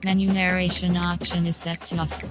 Menu narration option is set to off.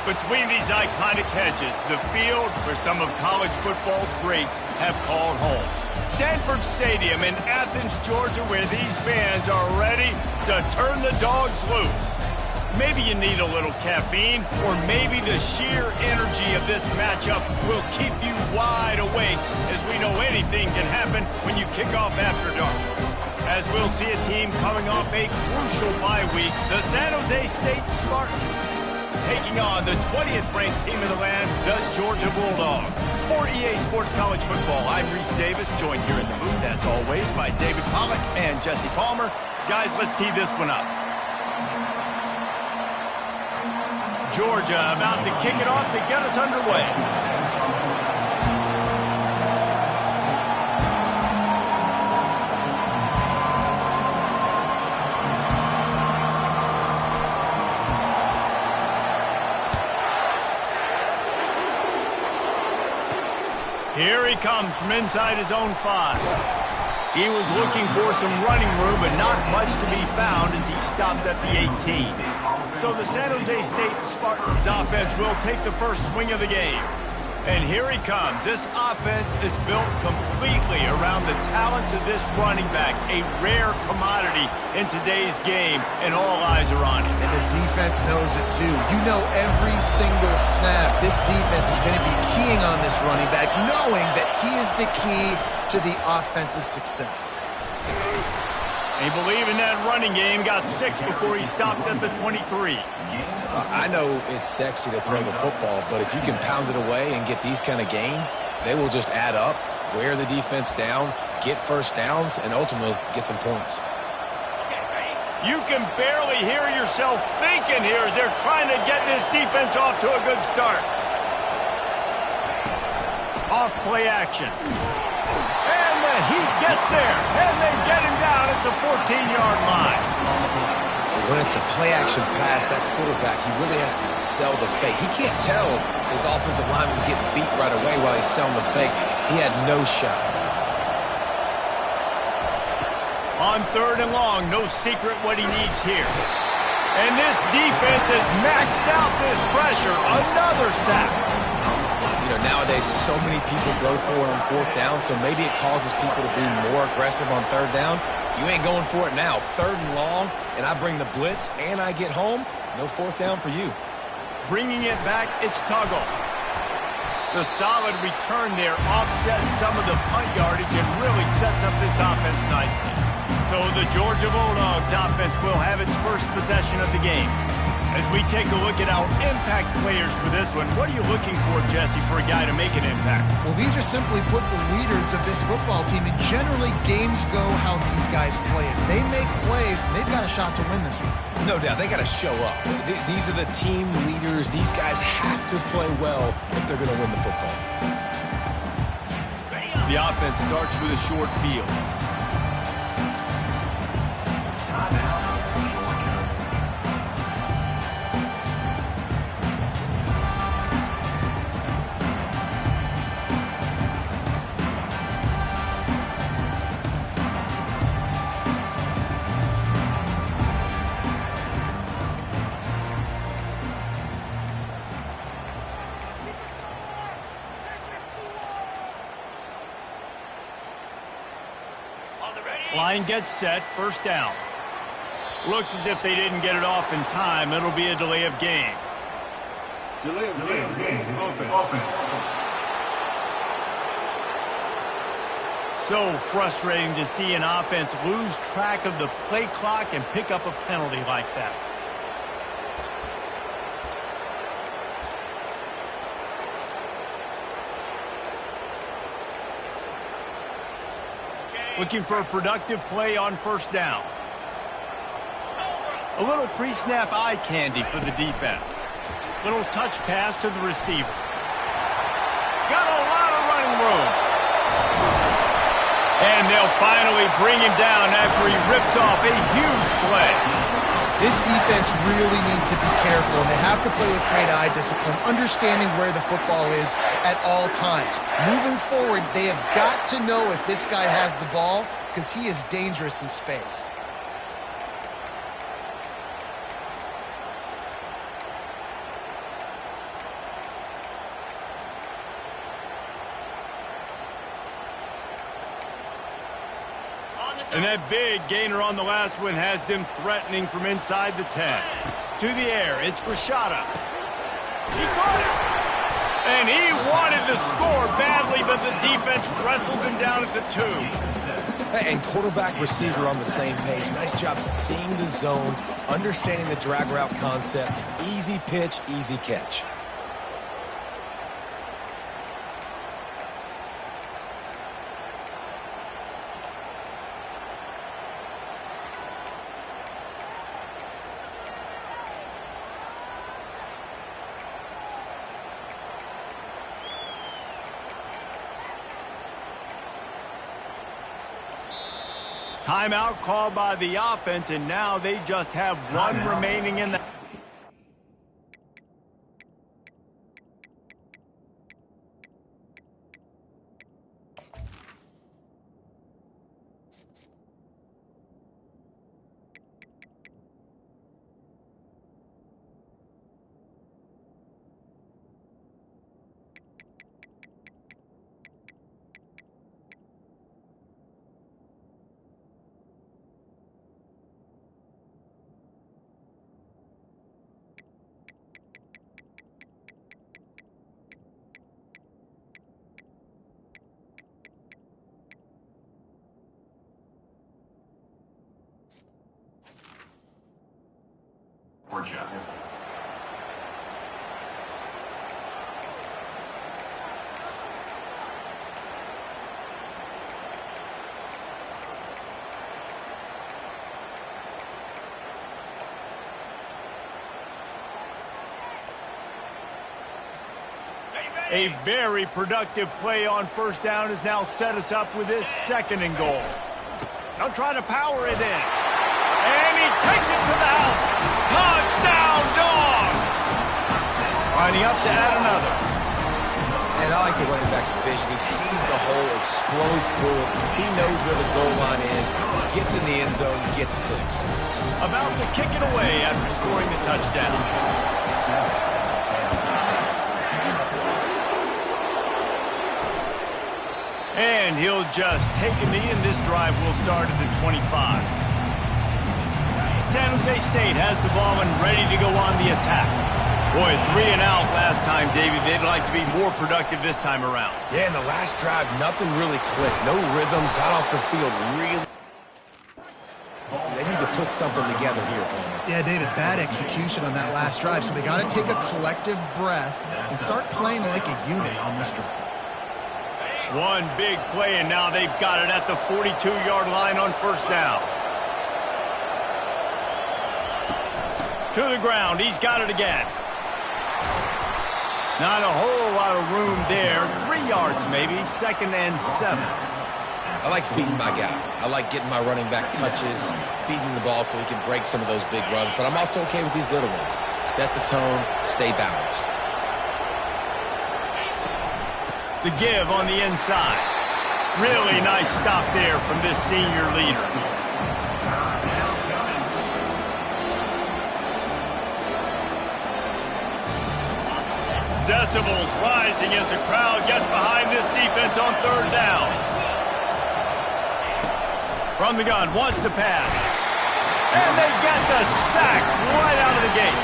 Between these iconic hedges, the field where some of college football's greats have called home. Sanford Stadium in Athens, Georgia, where these fans are ready to turn the dogs loose. Maybe you need a little caffeine, or maybe the sheer energy of this matchup will keep you wide awake, as we know anything can happen when you kick off after dark. As we'll see a team coming off a crucial bye week, the San Jose State Spartans, taking on the 20th ranked team in the land, the Georgia Bulldogs. For EA Sports College Football, I'm Reese Davis, joined here in the booth, as always, by David Pollack and Jesse Palmer. Guys, let's tee this one up. Georgia about to kick it off to get us underway. Here he comes from inside his own 5. He was looking for some running room, but not much to be found as he stopped at the 18. So the San Jose State Spartans offense will take the first swing of the game. And here he comes. This offense is built completely around the talents of this running back, a rare commodity in today's game, and all eyes are on him. And the defense knows it too. You know every single snap, this defense is going to be keying on this running back, knowing that he is the key to the offense's success. He believed in that running game, got 6 before he stopped at the 23. I know it's sexy to throw the football, but if you can pound it away and get these kind of gains, they will just add up, wear the defense down, get first downs, and ultimately get some points. You can barely hear yourself thinking here as they're trying to get this defense off to a good start. Off play action. And the heat gets there, and they get him down at the 14-yard line. When it's a play-action pass, that quarterback, he really has to sell the fake. He can't tell his offensive lineman's getting beat right away while he's selling the fake. He had no shot. On 3rd and long, no secret what he needs here. And this defense has maxed out this pressure. Another sack. You know, nowadays, so many people go for it on 4th down, so maybe it causes people to be more aggressive on 3rd down. You ain't going for it now. 3rd and long, and I bring the blitz, and I get home. No 4th down for you. Bringing it back, it's Tuggle. The solid return there offsets some of the punt yardage and really sets up this offense nicely. So the Georgia Bulldogs offense will have its first possession of the game. As we take a look at our impact players for this one, what are you looking for, Jesse, for a guy to make an impact? Well, these are simply put the leaders of this football team, and generally games go how these guys play. If they make plays, they've got a shot to win this one. No doubt, they got to show up. These are the team leaders. These guys have to play well if they're going to win the football. The offense starts with a short field. Line gets set, 1st down. Looks as if they didn't get it off in time. It'll be a delay of game. Delay of game. Offense. so frustrating to see an offense lose track of the play clock and pick up a penalty like that. Looking for a productive play on first down. A little pre-snap eye candy for the defense. Little touch pass to the receiver. Got a lot of running room. And they'll finally bring him down after he rips off a huge play. This defense really needs to be careful, and they have to play with great eye discipline, understanding where the football is at all times. Moving forward, they have got to know if this guy has the ball, because he is dangerous in space. And that big gainer on the last one has them threatening from inside the 10. To the air, it's Rashada. He caught it! And he wanted the score badly, but the defense wrestles him down at the 2. And quarterback receiver on the same page. Nice job seeing the zone, understanding the drag route concept. Easy pitch, easy catch. Timeout called by the offense, and now they just have one remaining in the... A very productive play on first down has now set us up with this 2nd and goal. They'll try to power it in. And he takes it to the house. Touchdown, Dogs! Lining up to add another. And I like the running back's vision. He sees the hole, explodes through it. He knows where the goal line is, gets in the end zone, gets 6. About to kick it away after scoring the touchdown. And he'll just take a knee, and this drive will start at the 25. San Jose State has the ball and ready to go on the attack. Boy, 3 and out last time, David. They'd like to be more productive this time around. Yeah, in the last drive, nothing really clicked. No rhythm, got off the field really. They need to put something together here, Coleman. Yeah, David, bad execution on that last drive, so they got to take a collective breath and start playing like a unit on this drive. One big play, and now they've got it at the 42-yard line on first down. To the ground. He's got it again. Not a whole lot of room there. 3 yards maybe. 2nd and 7. I like feeding my guy. I like getting my running back touches, feeding the ball so he can break some of those big runs. But I'm also okay with these little ones. Set the tone, stay balanced. The give on the inside. Really nice stop there from this senior leader. Decibels rising as the crowd gets behind this defense on 3rd down. From the gun, wants to pass. And they get the sack right out of the gate.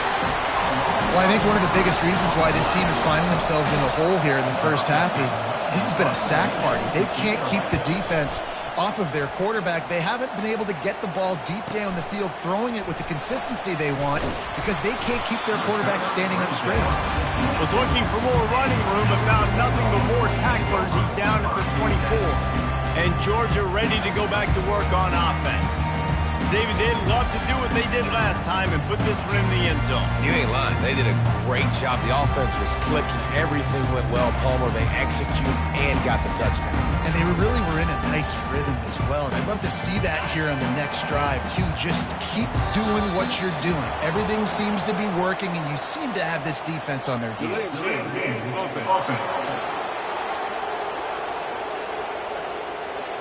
Well, I think one of the biggest reasons why this team is finding themselves in a hole here in the first half is this has been a sack party. They can't keep the defense off of their quarterback. They haven't been able to get the ball deep down the field, throwing it with the consistency they want because they can't keep their quarterback standing up straight. Was looking for more running room but found nothing but more tacklers. He's down at the 24. And Georgia ready to go back to work on offense. David, they'd love to do what they did last time and put this one in the end zone. You ain't lying. They did a great job. The offense was clicking. Everything went well, Palmer. They executed and got the touchdown. And they really were in a nice rhythm as well. And I'd love to see that here on the next drive, too. Just keep doing what you're doing. Everything seems to be working, and you seem to have this defense on their heels.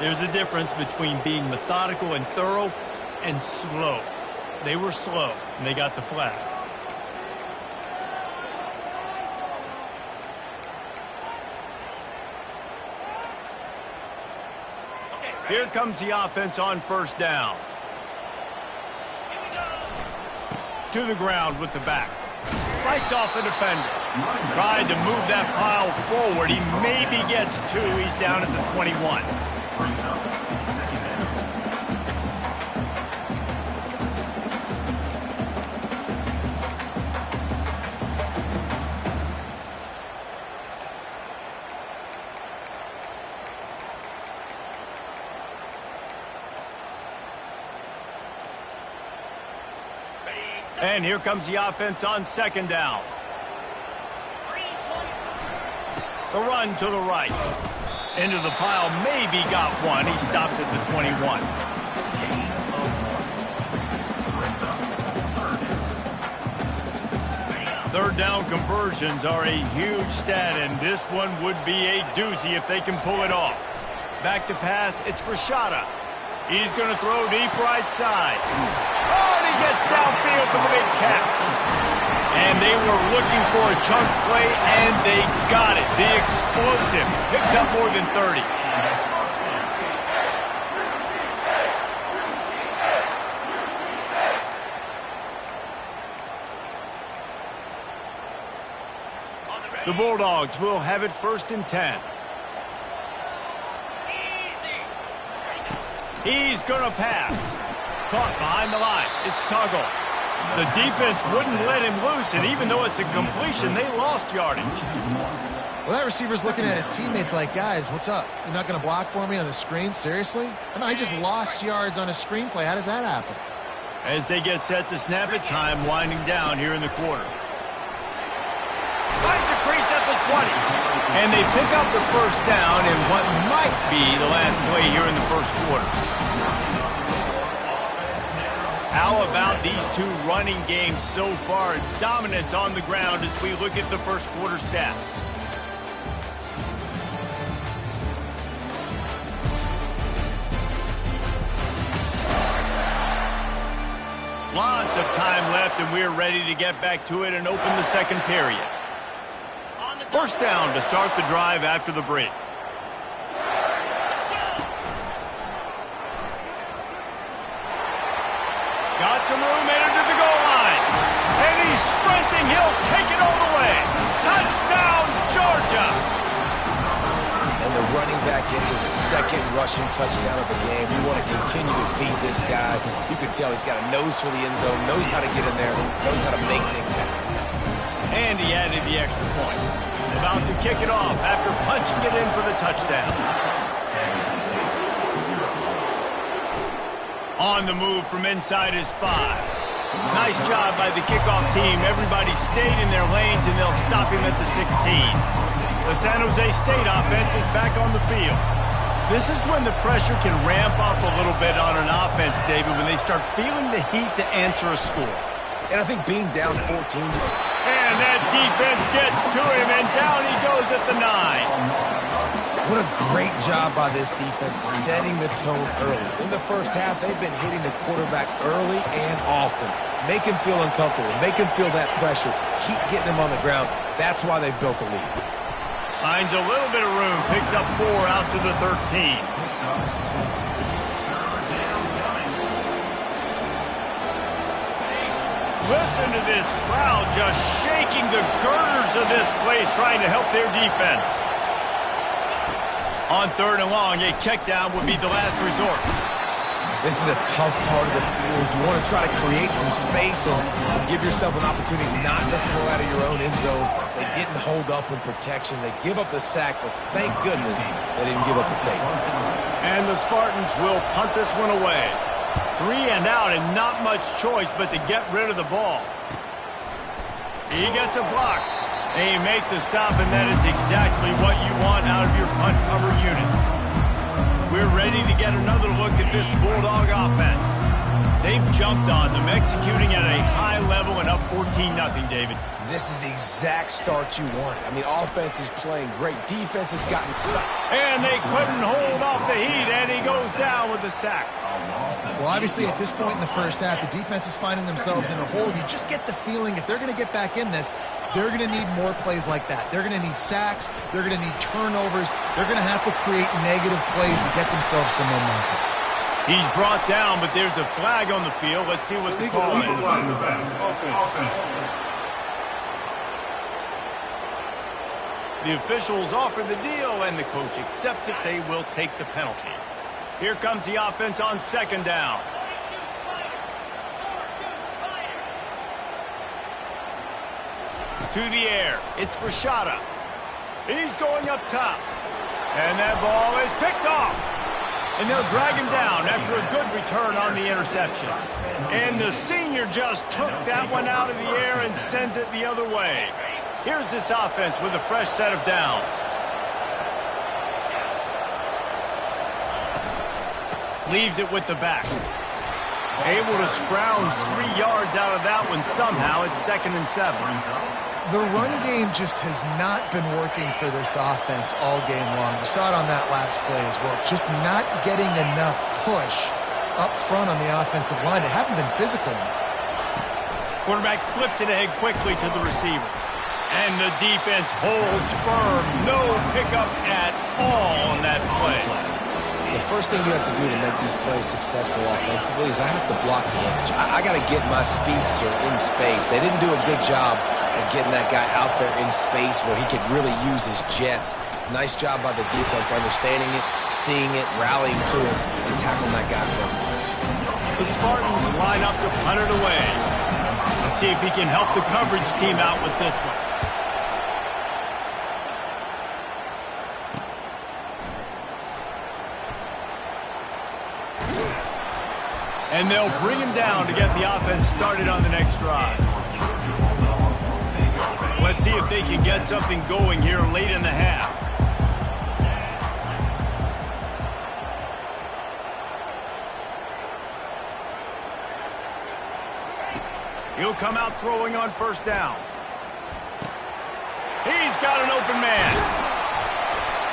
There's a difference between being methodical and thorough and slow. They were slow, and they got the flag. Here comes the offense on first down. To the ground with the back. Fights off a defender. Tried to move that pile forward. He maybe gets two. He's down at the 21. And here comes the offense on second down. The run to the right. Into the pile, maybe got one. He stopped at the 21. Third down conversions are a huge stat, and this one would be a doozy if they can pull it off. Back to pass, it's Rashada. He's going to throw deep right side. Oh, and he gets downfield for the big catch. And they were looking for a chunk play, and they got it. The explosive picks up more than 30. The Bulldogs will have it 1st and 10. He's going to pass. Caught behind the line. It's Tuggle. The defense wouldn't let him loose, and even though it's a completion, they lost yardage. Well, that receiver's looking at his teammates like, guys, what's up? You're not going to block for me on the screen? Seriously? I mean, I just lost yards on a screenplay. How does that happen? As they get set to snap it, time winding down here in the quarter. Finds a crease at the 20. And they pick up the first down in what might be the last play here in the first quarter. How about these two running games so far? Dominance on the ground as we look at the first quarter stats. Lots of time left, and we're ready to get back to it and open the second period. First down to start the drive after the break. Got some room, headed to the goal line. And he's sprinting. He'll take it all the way. Touchdown, Georgia. And the running back gets his second rushing touchdown of the game. We want to continue to feed this guy. You can tell he's got a nose for the end zone, knows how to get in there, knows how to make things happen. And he added the extra point. About to kick it off after punching it in for the touchdown. On the move from inside his 5. Nice job by the kickoff team. Everybody stayed in their lanes, and they'll stop him at the 16. The San Jose State offense is back on the field. This is when the pressure can ramp up a little bit on an offense, David, when they start feeling the heat to answer a score. And I think being down 14... And that defense gets to him, and down he goes at the 9. What a great job by this defense setting the tone early. In the first half, they've been hitting the quarterback early and often. Make him feel uncomfortable. Make him feel that pressure. Keep getting him on the ground. That's why they've built a lead. Finds a little bit of room. Picks up 4 out to the 13. Listen to this crowd just shaking the girders of this place trying to help their defense. On 3rd and long, a check down would be the last resort. This is a tough part of the field. You want to try to create some space and give yourself an opportunity not to throw out of your own end zone. They didn't hold up in protection. They give up the sack, but thank goodness they didn't give up the safety. And the Spartans will punt this one away. 3 and out and not much choice but to get rid of the ball. He gets a block. They make the stop, and that is exactly what you want out of your punt cover unit. We're ready to get another look at this Bulldog offense. They've jumped on them, executing at a high level and up 14-0, David. This is the exact start you wanted. I mean, offense is playing great. Defense has gotten stuck. And they couldn't hold off the heat, and he goes down with the sack. Well, obviously, at this point in the first half, the defense is finding themselves in a hole. You just get the feeling if they're going to get back in this, they're going to need more plays like that. They're going to need sacks. They're going to need turnovers. They're going to have to create negative plays to get themselves some momentum. He's brought down, but there's a flag on the field. Let's see what the call is. The officials offer the deal, and the coach accepts it. They will take the penalty. Here comes the offense on 2nd down. To the air. It's Rashada. He's going up top. And that ball is picked off. And they'll drag him down after a good return on the interception. And the senior just took that one out of the air and sends it the other way. Here's this offense with a fresh set of downs. Leaves it with the back. Able to scrounge 3 yards out of that one somehow. It's 2nd and 7. The run game just has not been working for this offense all game long. You saw it on that last play as well. Just not getting enough push up front on the offensive line. They haven't been physical enough. Quarterback flips it ahead quickly to the receiver. And the defense holds firm. No pickup at all on that play. The first thing you have to do to make these plays successful offensively is I have to block the edge. I got to get my speedster in space. They didn't do a good job of getting that guy out there in space where he could really use his jets. Nice job by the defense understanding it, seeing it, rallying to it, and tackling that guy for a loss. The Spartans line up to punt it away. Let's see if he can help the coverage team out with this one. And they'll bring him down to get the offense started on the next drive. Let's see if they can get something going here late in the half. He'll come out throwing on 1st down. He's got an open man.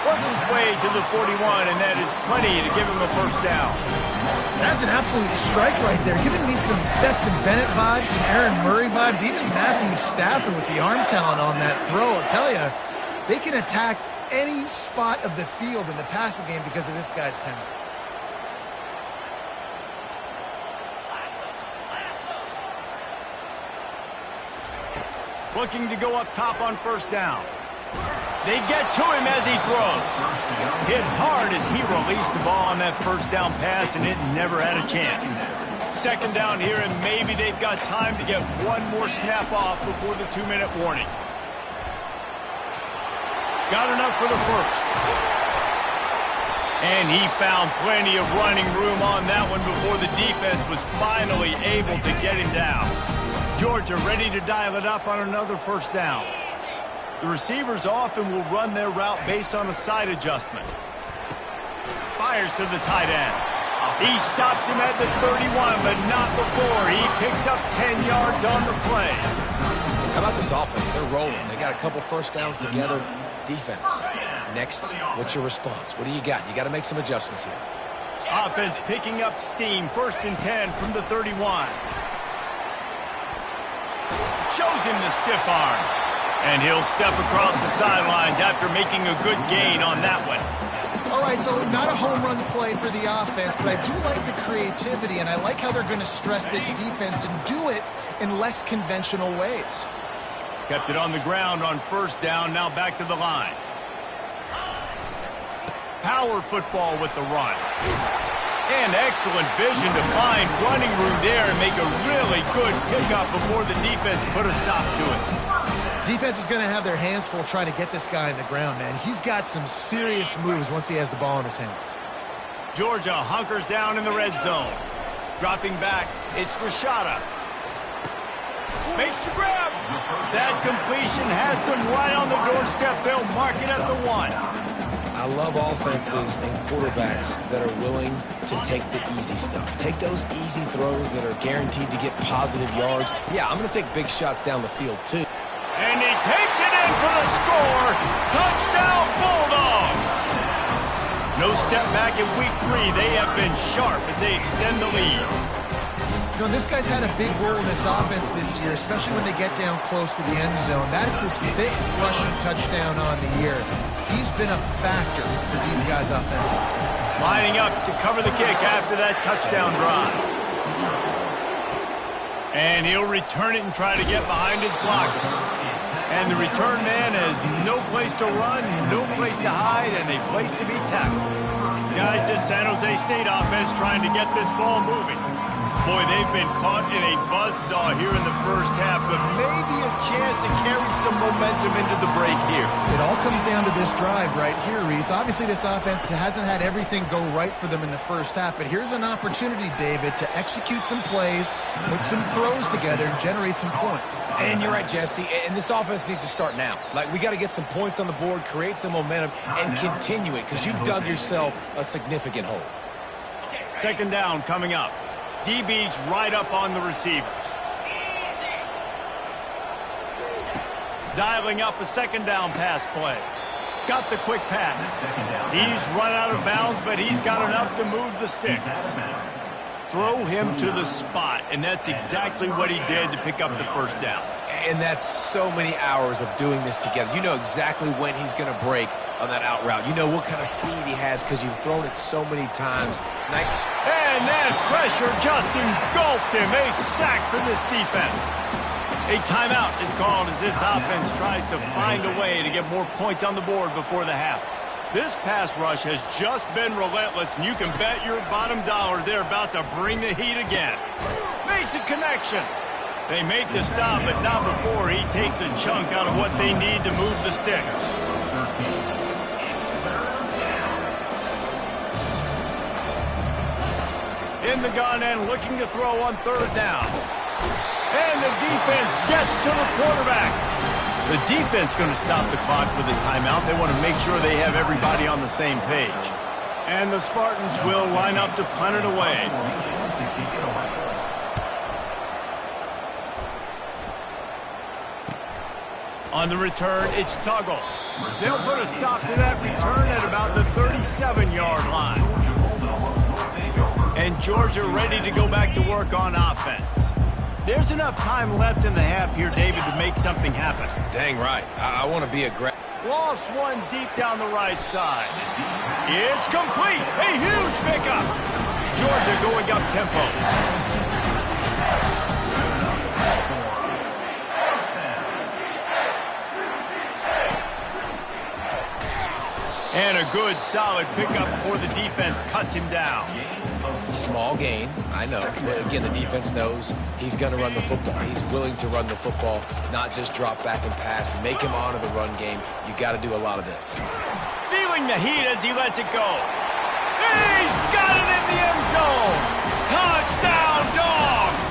Works his way to the 41, and that is plenty to give him a 1st down. That's an absolute strike right there. Giving me some Stetson Bennett vibes, some Aaron Murray vibes, even Matthew Stafford with the arm talent on that throw. I'll tell you, they can attack any spot of the field in the passing game because of this guy's talent. Looking to go up top on 1st down. They get to him as he throws. Hit hard as he released the ball on that 1st down pass, and it never had a chance. 2nd down here, and maybe they've got time to get one more snap off before the 2-minute warning. Got enough for the 1st. And he found plenty of running room on that one before the defense was finally able to get him down. Georgia ready to dial it up on another 1st down. The receivers often will run their route based on a side adjustment. Fires to the tight end. He stops him at the 31, but not before. He picks up 10 yards on the play. How about this offense? They're rolling. They got a couple 1st downs together. Defense. Next, what's your response? What do you got? You got to make some adjustments here. Offense picking up steam. 1st and 10 from the 31. Shows him the stiff arm. And he'll step across the sidelines after making a good gain on that one. All right, so not a home run play for the offense, but I do like the creativity, and I like how they're going to stress this defense and do it in less conventional ways. Kept it on the ground on first down, now back to the line. Power football with the run. And excellent vision to find running room there and make a really good pickup before the defense put a stop to it. Defense is going to have their hands full trying to get this guy in the ground, man. He's got some serious moves once he has the ball in his hands. Georgia hunkers down in the red zone. Dropping back, it's Rashada. Makes the grab. That completion has them right on the doorstep. They'll mark it at the 1. I love offenses and quarterbacks that are willing to take the easy stuff. Take those easy throws that are guaranteed to get positive yards. Yeah, I'm going to take big shots down the field, too. And he takes it in for the score. Touchdown, Bulldogs. No step back in week 3. They have been sharp as they extend the lead. You know, this guy's had a big role in this offense this year, especially when they get down close to the end zone. That's his 5th rushing touchdown on the year. He's been a factor for these guys offensively. Lining up to cover the kick after that touchdown drive. And he'll return it and try to get behind his blockers. And the return man has no place to run, no place to hide, and a place to be tackled. Guys, this San Jose State offense trying to get this ball moving. Boy, they've been caught in a buzzsaw here in the first half, but maybe a chance to carry some momentum into the break here. It all comes down to this drive right here, Reese. Obviously, this offense hasn't had everything go right for them in the first half, but here's an opportunity, David, to execute some plays, put some throws together, and generate some points. And you're right, Jesse, and this offense needs to start now. Like, we got to get some points on the board, create some momentum, and continue it, because you've dug yourself a significant hole. Second down coming up. DB's right up on the receivers. Dialing up a second down pass play. Got the quick pass. He's run out of bounds, but he's got enough to move the sticks. Throw him to the spot, and that's exactly what he did to pick up the first down. And that's so many hours of doing this together. You know exactly when he's going to break on that out route. You know what kind of speed he has because you've thrown it so many times. And that pressure just engulfed him. A sack for this defense. A timeout is called as this offense tries to find a way to get more points on the board before the half. This pass rush has just been relentless, and you can bet your bottom dollar they're about to bring the heat again. Makes a connection. They make the stop, but not before he takes a chunk out of what they need to move the sticks. In the gun and looking to throw on third down. And the defense gets to the quarterback. The defense going to stop the clock with a timeout. They want to make sure they have everybody on the same page. And the Spartans will line up to punt it away. On the return, it's Tuggle. They'll put a stop to that return at about the 37-yard line. And Georgia ready to go back to work on offense. There's enough time left in the half here, David, to make something happen. Dang right. I want to be aggressive. Lost one deep down the right side. It's complete. A huge pickup. Georgia going up tempo. And a good, solid pickup before the defense cuts him down. Small gain, I know. But again, the defense knows he's going to run the football. He's willing to run the football, not just drop back and pass. Make him honor the run game. You got to do a lot of this. Feeling the heat as he lets it go. He's got it in the end zone. Touchdown, Dogs!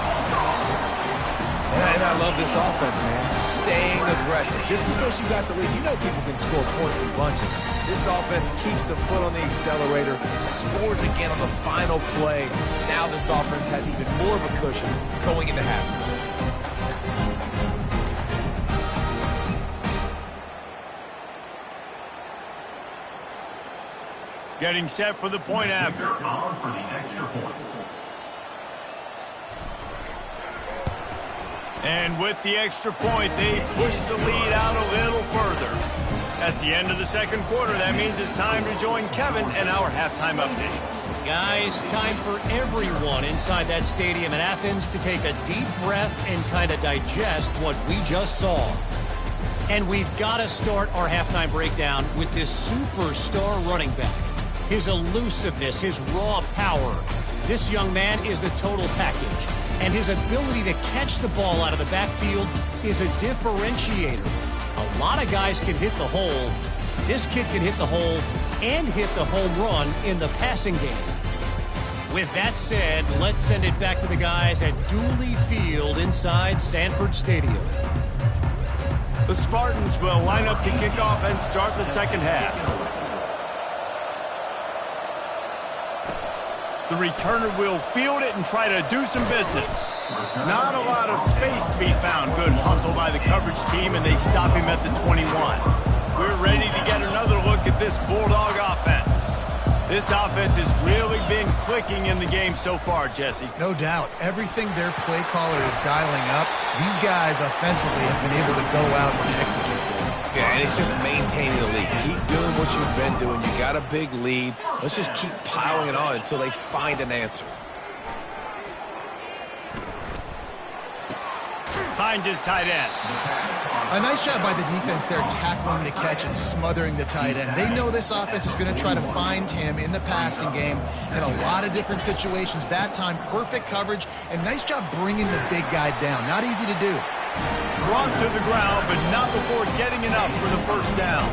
And I love this offense, man. Staying aggressive. Just because you got the lead, you know people can score points in bunches. This offense keeps the foot on the accelerator, scores again on the final play. Now this offense has even more of a cushion going into halftime. Getting set for the point after. And with the extra point, they push the lead out a little further. That's the end of the second quarter. That means it's time to join Kevin and our halftime update. Guys, time for everyone inside that stadium in Athens to take a deep breath and kind of digest what we just saw. And we've got to start our halftime breakdown with this superstar running back. His elusiveness, his raw power. This young man is the total package. And his ability to catch the ball out of the backfield is a differentiator. A lot of guys can hit the hole. This kid can hit the hole and hit the home run in the passing game. With that said, let's send it back to the guys at Dooley Field inside Sanford Stadium. The Spartans will line up to kick off and start the second half. The returner will field it and try to do some business. Not a lot of space to be found. Good hustle by the coverage team, and they stop him at the 21. We're ready to get another look at this Bulldog offense. This offense has really been clicking in the game so far, Jesse. No doubt. Everything their play caller is dialing up, these guys offensively have been able to go out and execute. Yeah, and it's just maintaining the lead. Keep doing what you've been doing. You got a big lead. Let's just keep piling it on until they find an answer. Finds his tight end. A nice job by the defense there, tackling the catch and smothering the tight end. They know this offense is going to try to find him in the passing game in a lot of different situations. That time, perfect coverage, and nice job bringing the big guy down. Not easy to do. Brought to the ground, but not before getting it up for the first down.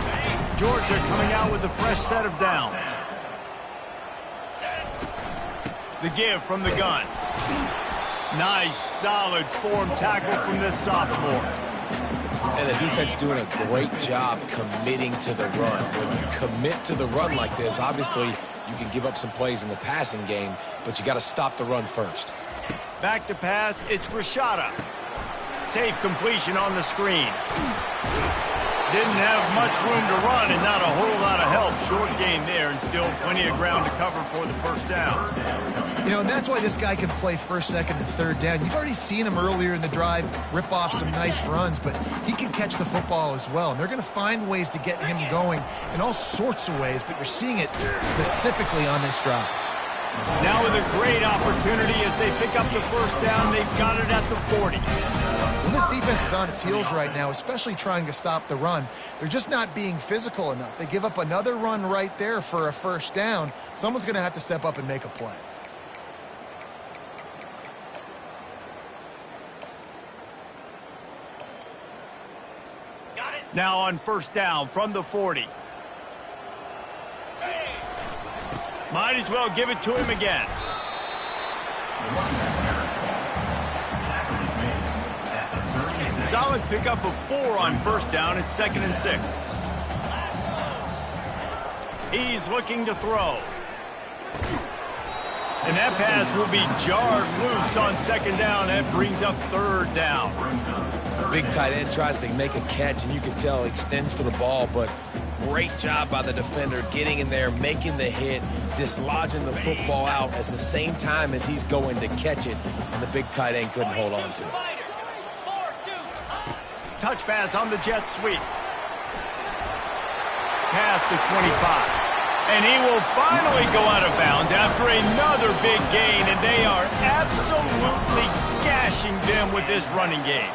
Georgia coming out with a fresh set of downs. The give from the gun. Nice, solid form tackle from this sophomore. And the defense doing a great job committing to the run. When you commit to the run like this, obviously you can give up some plays in the passing game, but you got to stop the run first. Back to pass, it's Rashada. Safe completion on the screen. Didn't have much room to run and not a whole lot of help. Short gain there and still plenty of ground to cover for the first down. You know, and that's why this guy can play first, second, and third down. You've already seen him earlier in the drive rip off some nice runs, but he can catch the football as well. And they're going to find ways to get him going in all sorts of ways, but you're seeing it specifically on this drive. Now with a great opportunity as they pick up the first down, they've got it at the 40. Well, this defense is on its heels right now, especially trying to stop the run. They're just not being physical enough. They give up another run right there for a first down. Someone's going to have to step up and make a play. Now on first down from the 40. Might as well give it to him again. Solid pickup of 4 on first down. It's 2nd and 6. He's looking to throw. And that pass will be jarred loose on 2nd down. That brings up 3rd down. Big tight end tries to make a catch, and you can tell he extends for the ball, but great job by the defender getting in there, making the hit, dislodging the football out at the same time as he's going to catch it, and the big tight end couldn't hold on to it. Touch pass on the jet sweep. Pass to 25. And he will finally go out of bounds after another big gain, and they are absolutely gashing them with this running game.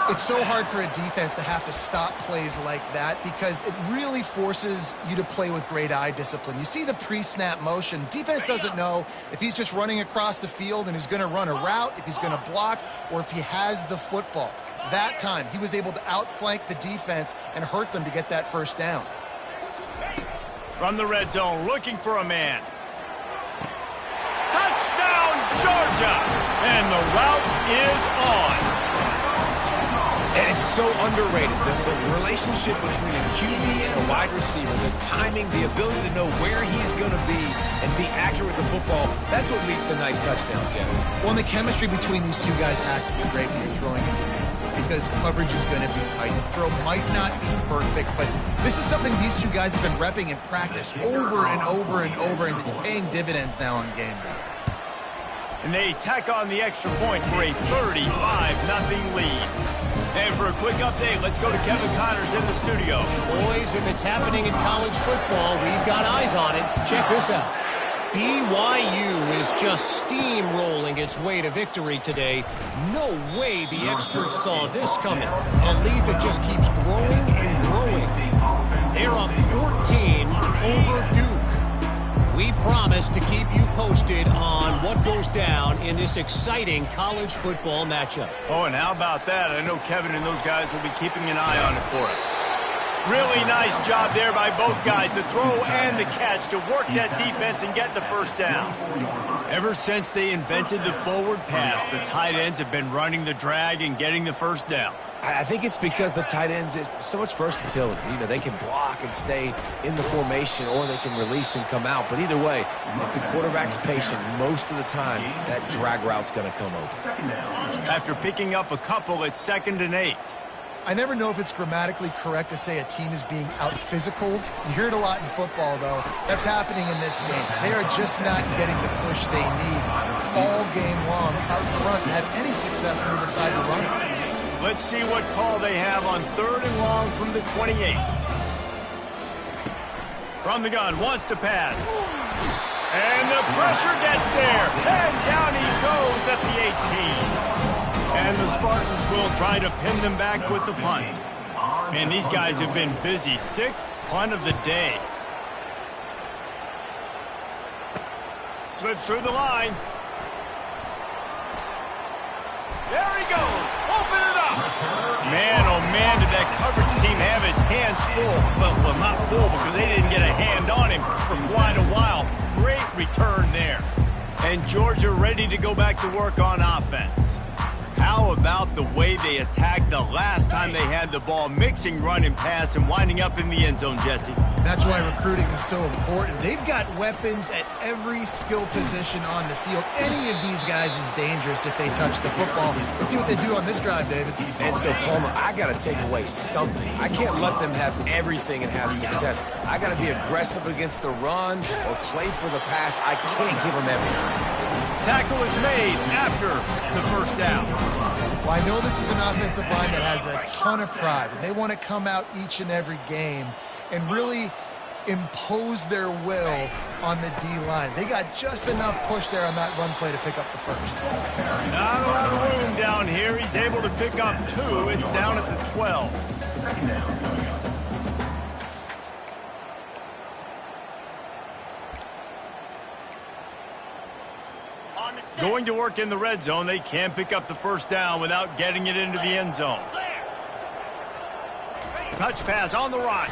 It's so hard for a defense to have to stop plays like that because it really forces you to play with great eye discipline. You see the pre-snap motion. Defense doesn't know if he's just running across the field and is going to run a route, if he's going to block, or if he has the football. That time, he was able to outflank the defense and hurt them to get that first down. From the red zone, looking for a man. Touchdown, Georgia! And the route is on. And it's so underrated. The relationship between a QB and a wide receiver, the timing, the ability to know where he's going to be and be accurate with the football, that's what leads to nice touchdowns, Jesse. Well, and the chemistry between these two guys has to be great when you're throwing into hands because coverage is going to be tight. The throw might not be perfect, but this is something these two guys have been repping in practice over and over and over, and it's paying dividends now on game day. And they tack on the extra point for a 35-0 lead. And for a quick update, let's go to Kevin Connors in the studio. Boys, if it's happening in college football, we've got eyes on it. Check this out. BYU is just steamrolling its way to victory today. No way the experts saw this coming. A lead that just keeps growing and growing. They're up 14 over Duke. We promise to keep you posted on what goes down in this exciting college football matchup. Oh, and how about that? I know Kevin and those guys will be keeping an eye on it for us. Really nice job there by both guys, the throw and the catch, to work that defense and get the first down. Ever since they invented the forward pass, the tight ends have been running the drag and getting the first down. I think it's because the tight ends is so much versatility. You know, they can block and stay in the formation, or they can release and come out. But either way, if the quarterback's patient, most of the time, that drag route's going to come open. After picking up a couple, it's 2nd and 8. I never know if it's grammatically correct to say a team is being out-physicaled. You hear it a lot in football, though. That's happening in this game. They are just not getting the push they need all game long out front to have any success when they decide to run it. Let's see what call they have on 3rd and long from the 28. From the gun, wants to pass. And the pressure gets there. And down he goes at the 18. And the Spartans will try to pin them back with the punt. Man, these guys have been busy. 6th punt of the day. Slips through the line. There he goes. Open it up. Man, oh man, did that coverage team have its hands full. Well, not full because they didn't get a hand on him for quite a while. Great return there. And Georgia ready to go back to work on offense. How about the way they attacked the last time they had the ball, mixing run and pass and winding up in the end zone, Jesse? That's why recruiting is so important. They've got weapons at every skill position on the field. Any of these guys is dangerous if they touch the football. Let's see what they do on this drive, David. And so, Palmer, I got to take away something. I can't let them have everything and have success. I got to be aggressive against the run or play for the pass. I can't give them everything. Tackle is made after the first down. Well, I know this is an offensive line that has a ton of pride, and they want to come out each and every game and really impose their will on the D-line. They got just enough push there on that run play to pick up the first. Not a lot of room down here. He's able to pick up 2. It's down at the 12. Going to work in the red zone. They can't pick up the first down without getting it into the end zone. Touch pass on the right.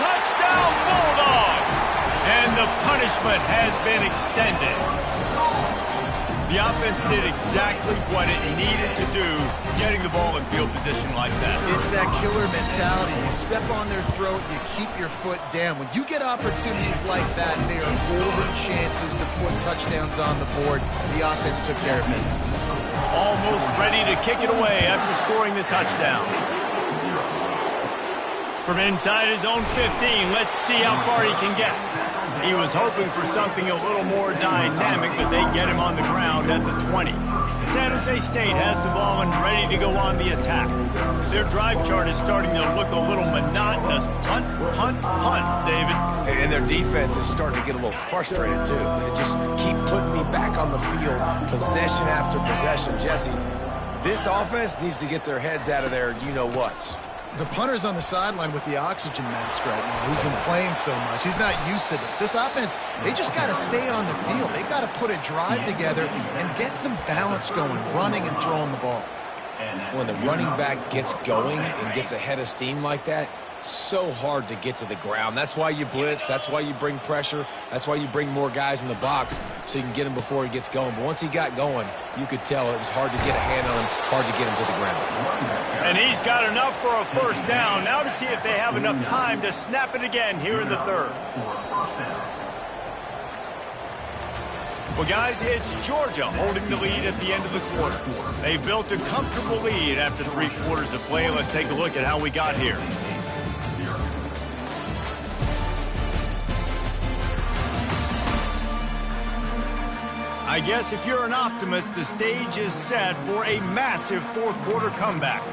Touchdown Bulldogs! And the punishment has been extended. The offense did exactly what it needed to do, getting the ball in field position like that. It's that killer mentality. You step on their throat, you keep your foot down. When you get opportunities like that, they are golden chances to put touchdowns on the board. The offense took care of business. Almost ready to kick it away after scoring the touchdown. From inside his own 15, let's see how far he can get. He was hoping for something a little more dynamic, but they get him on the ground at the 20. San Jose State has the ball and ready to go on the attack. Their drive chart is starting to look a little monotonous. Punt, punt, punt, David. And their defense is starting to get a little frustrated, too. They just keep putting me back on the field, possession after possession. Jesse, this offense needs to get their heads out of their you-know-whats. The punter's on the sideline with the oxygen mask right now, who's been playing so much. He's not used to this. This offense, they just got to stay on the field. They've got to put a drive together and get some balance going, running and throwing the ball. When the running back gets going and gets a head of steam like that, so hard to get to the ground. That's why you blitz. That's why you bring pressure. That's why you bring more guys in the box so you can get him before he gets going. But once he got going, you could tell it was hard to get a hand on him, hard to get him to the ground. And he's got enough for a first down. Now to see if they have enough time to snap it again here in the third. Well, guys, it's Georgia holding the lead at the end of the quarter. They built a comfortable lead after 3 quarters of play. Let's take a look at how we got here. I guess if you're an optimist, the stage is set for a massive fourth quarter comeback.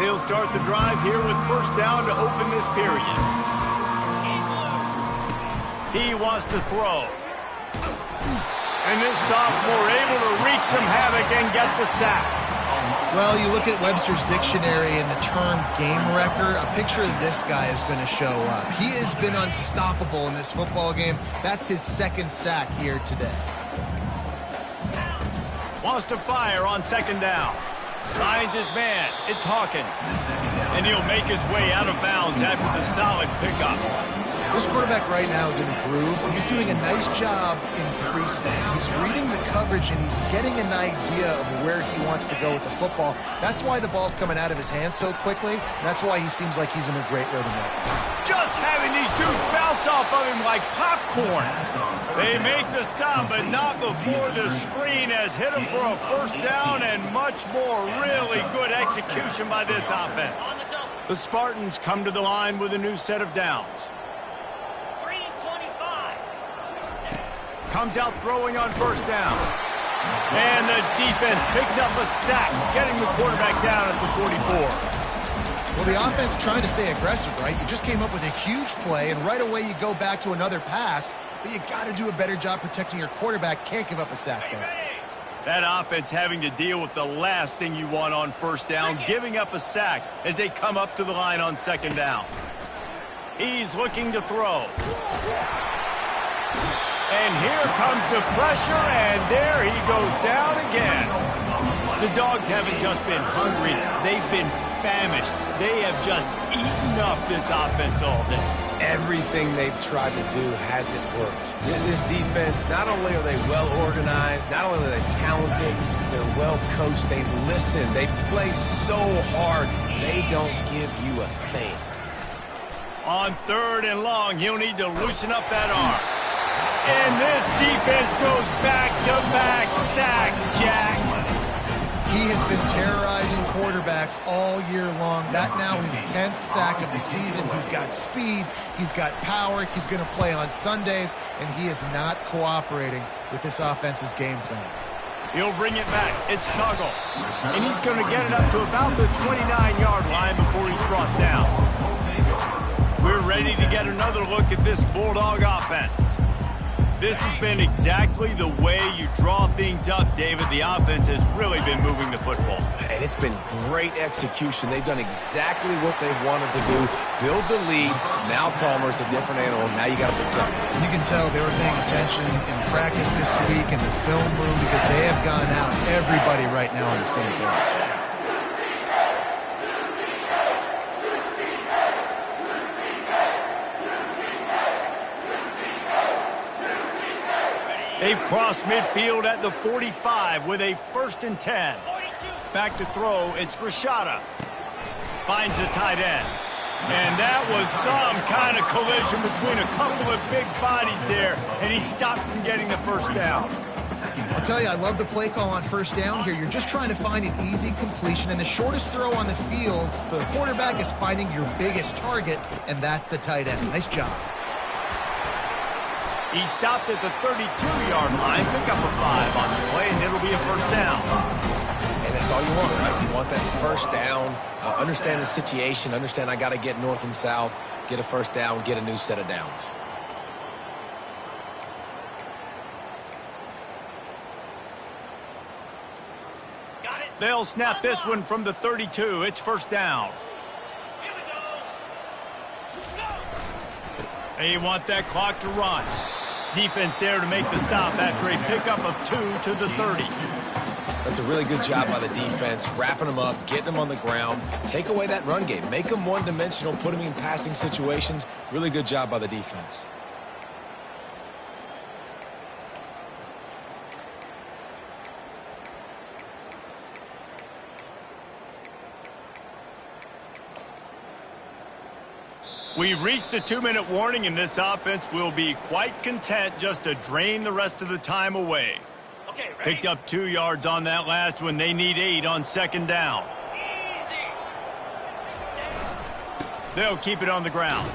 They'll start the drive here with first down to open this period. He wants to throw. And this sophomore able to wreak some havoc and get the sack. Well, you look at Webster's dictionary and the term game wrecker, a picture of this guy is going to show up. He has been unstoppable in this football game. That's his second sack here today. Wants to fire on second down. Finds his man. It's Hawkins. And he'll make his way out of bounds after the solid pickup. This quarterback right now is in a groove. He's doing a nice job in pre-snap. He's reading the coverage, and he's getting an idea of where he wants to go with the football. That's why the ball's coming out of his hands so quickly. That's why he seems like he's in a great rhythm right now. Just having these dudes bounce off of him like popcorn. They make the stop, but not before the screen has hit him for a first down and much more. Really good execution by this offense. The Spartans come to the line with a new set of downs. Comes out throwing on first down. And the defense picks up a sack, getting the quarterback down at the 44. Well, the offense trying to stay aggressive, right? You just came up with a huge play, and right away you go back to another pass, but you got to do a better job protecting your quarterback. Can't give up a sack there. That offense having to deal with the last thing you want on first down, giving up a sack as they come up to the line on second down. He's looking to throw. And here comes the pressure, and there he goes down again. The Dogs haven't just been hungry. They've been famished. They have just eaten up this offense all day. Everything they've tried to do hasn't worked. This defense, not only are they well organized, not only are they talented, they're well coached. They listen. They play so hard. They don't give you a thing. On third and long, he'll need to loosen up that arm. And this defense goes back-to-back sack, Jack. He has been terrorizing quarterbacks all year long. That now his 10th sack of the season. He's got speed. He's got power. He's going to play on Sundays, and he is not cooperating with this offense's game plan. He'll bring it back. It's Tuggle. And he's going to get it up to about the 29-yard line before he's brought down. We're ready to get another look at this Bulldog offense. This has been exactly the way you draw things up, David. The offense has really been moving the football. And it's been great execution. They've done exactly what they've wanted to do. Build the lead. Now Palmer's a different animal. Now you got to protect him. You can tell they were paying attention in practice this week in the film room because they have gone out, everybody right now on the same page. They've crossed midfield at the 45 with a 1st and 10. Back to throw, it's Rashada. Finds the tight end. And that was some kind of collision between a couple of big bodies there, and he stopped from getting the first down. I'll tell you, I love the play call on first down here. You're just trying to find an easy completion, and the shortest throw on the field for the quarterback is finding your biggest target, and that's the tight end. Nice job. He stopped at the 32-yard line, pick up a 5 on the play, and it'll be a first down. And that's all you want, right? You want that first down, understand the situation, understand I got to get north and south, get a first down, get a new set of downs. They'll snap this one from the 32. It's first down. They want that clock to run. Defense there to make the stop after a pickup of 2 to the 30. That's a really good job by the defense, wrapping them up, getting them on the ground, take away that run game, make them one-dimensional, put them in passing situations. Really good job by the defense. We've reached the 2-minute warning, and this offense will be quite content just to drain the rest of the time away. Okay, ready? Picked up 2 yards on that last one. They need 8 on second down. They'll keep it on the ground.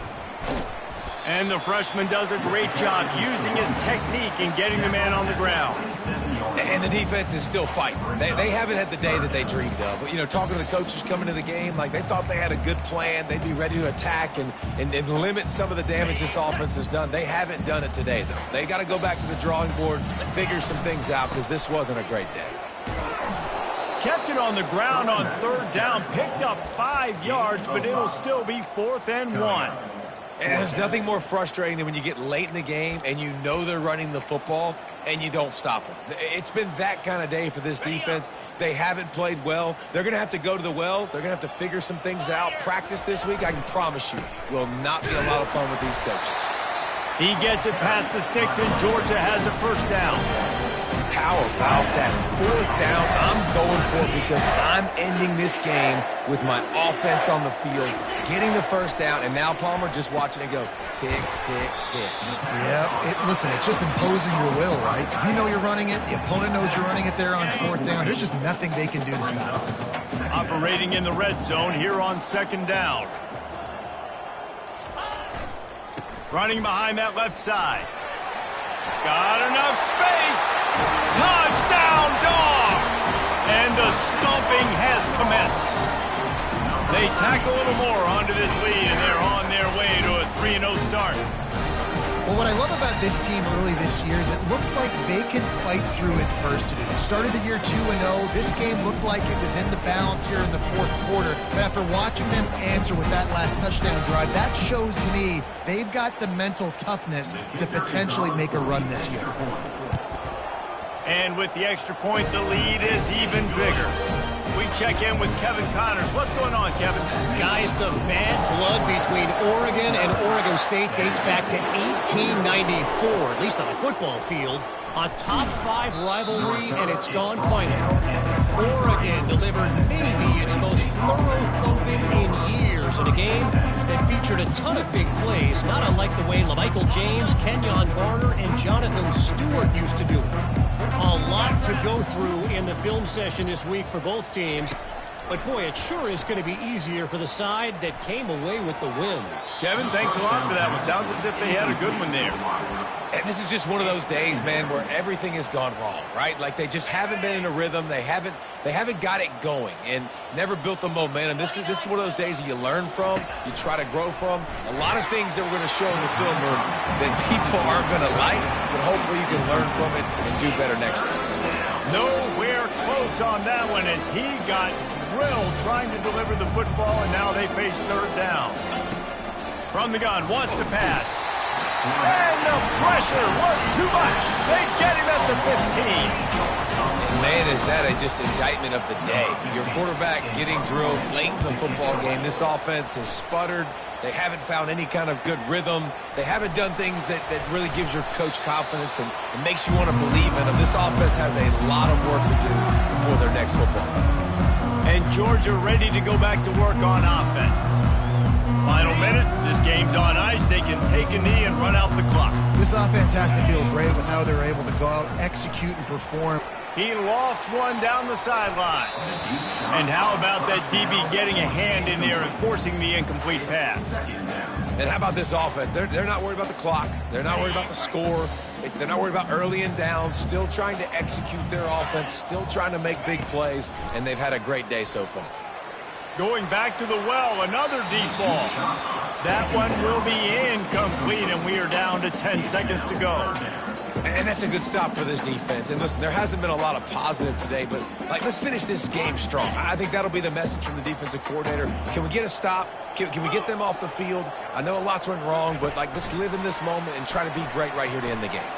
And the freshman does a great job using his technique and getting the man on the ground. And the defense is still fighting. They haven't had the day that they dreamed of. But, you know, talking to the coaches coming to the game, like they thought they had a good plan. They'd be ready to attack and limit some of the damage this offense has done. They haven't done it today, though. They got to go back to the drawing board and figure some things out because this wasn't a great day. Kept it on the ground on third down, picked up 5 yards, but it'll still be 4th and 1. And there's nothing more frustrating than when you get late in the game and you know they're running the football and you don't stop them. It's been that kind of day for this defense. They haven't played well. They're going to have to go to the well. They're going to have to figure some things out. Practice this week, I can promise you, will not be a lot of fun with these coaches. He gets it past the sticks, and Georgia has a first down. How about that 4th down? I'm going for it because I'm ending this game with my offense on the field, getting the first down, and now Palmer just watching it go tick, tick, tick. Yeah, listen, it's just imposing your will, right? If you know you're running it, the opponent knows you're running it there on 4th down. There's just nothing they can do to stop it. Operating in the red zone here on 2nd down. Running behind that left side. Got enough space. Touchdown, Dogs! And the stomping has commenced. They tack a little more onto this lead, and they're on their way to a 3-0 start. Well, what I love about this team early this year is it looks like they can fight through adversity. They started the year 2-0. This game looked like it was in the balance here in the 4th quarter. But after watching them answer with that last touchdown drive, that shows me they've got the mental toughness to potentially make a run this year. And with the extra point, the lead is even bigger. We check in with Kevin Connors. What's going on, Kevin? Guys, the bad blood between Oregon and Oregon State dates back to 1894, at least on a football field. A top 5 rivalry, and it's gone final. Oregon delivered maybe its most thorough thumping in years in a game that featured a ton of big plays, not unlike the way LaMichael James, Kenyon Barner, and Jonathan Stewart used to do it. A lot to go through in the film session this week for both teams. But, boy, it sure is going to be easier for the side that came away with the win. Kevin, thanks a lot for that one. Sounds as if they had a good one there. And this is just one of those days, man, where everything has gone wrong, right? Like they just haven't been in a rhythm. They haven't got it going and never built the momentum. This is one of those days that you learn from, you try to grow from. A lot of things that we're going to show in the film room that people aren't going to like, but hopefully you can learn from it and do better next time. Nowhere close on that one as he got drilled trying to deliver the football, and now they face 3rd down. From the gun, wants to pass. And the pressure was too much. They get him at the 15. And man, is that just indictment of the day. Your quarterback getting drilled late in the football game. This offense has sputtered. They haven't found any kind of good rhythm. They haven't done things that really gives your coach confidence and makes you want to believe in them. This offense has a lot of work to do before their next football game. And Georgia ready to go back to work on offense. Final minute, this game's on ice. They can take a knee and run out the clock. This offense has to feel great with how they're able to go out, execute, and perform. He lost one down the sideline. And how about that DB getting a hand in there and forcing the incomplete pass? And how about this offense? They're not worried about the clock. They're not worried about the score. They're not worried about early and down. Still trying to execute their offense. Still trying to make big plays. And they've had a great day so far. Going back to the well, another deep ball. That one will be incomplete, and we are down to 10 seconds to go. And that's a good stop for this defense. And listen, there hasn't been a lot of positive today, but let's finish this game strong. I think that'll be the message from the defensive coordinator. Can we get a stop? Can we get them off the field? I know lots went wrong, but let's live in this moment and try to be great right here to end the game.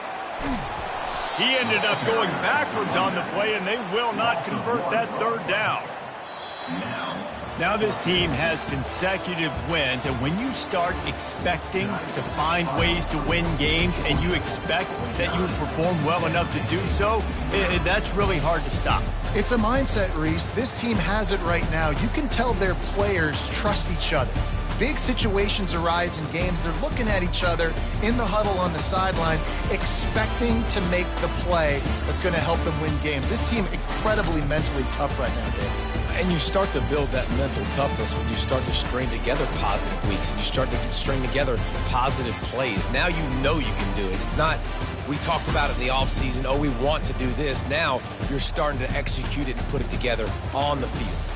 He ended up going backwards on the play, and they will not convert that 3rd down. Now this team has consecutive wins, and when you start expecting to find ways to win games and you expect that you perform well enough to do so, that's really hard to stop. It's a mindset, Reese. This team has it right now. You can tell their players trust each other. Big situations arise in games. They're looking at each other in the huddle on the sideline, expecting to make the play that's going to help them win games. This team incredibly mentally tough right now, Dave. And you start to build that mental toughness when you start to string together positive weeks and you start to string together positive plays. Now you know you can do it. It's not, we talked about it in the offseason, oh, we want to do this. Now you're starting to execute it and put it together on the field.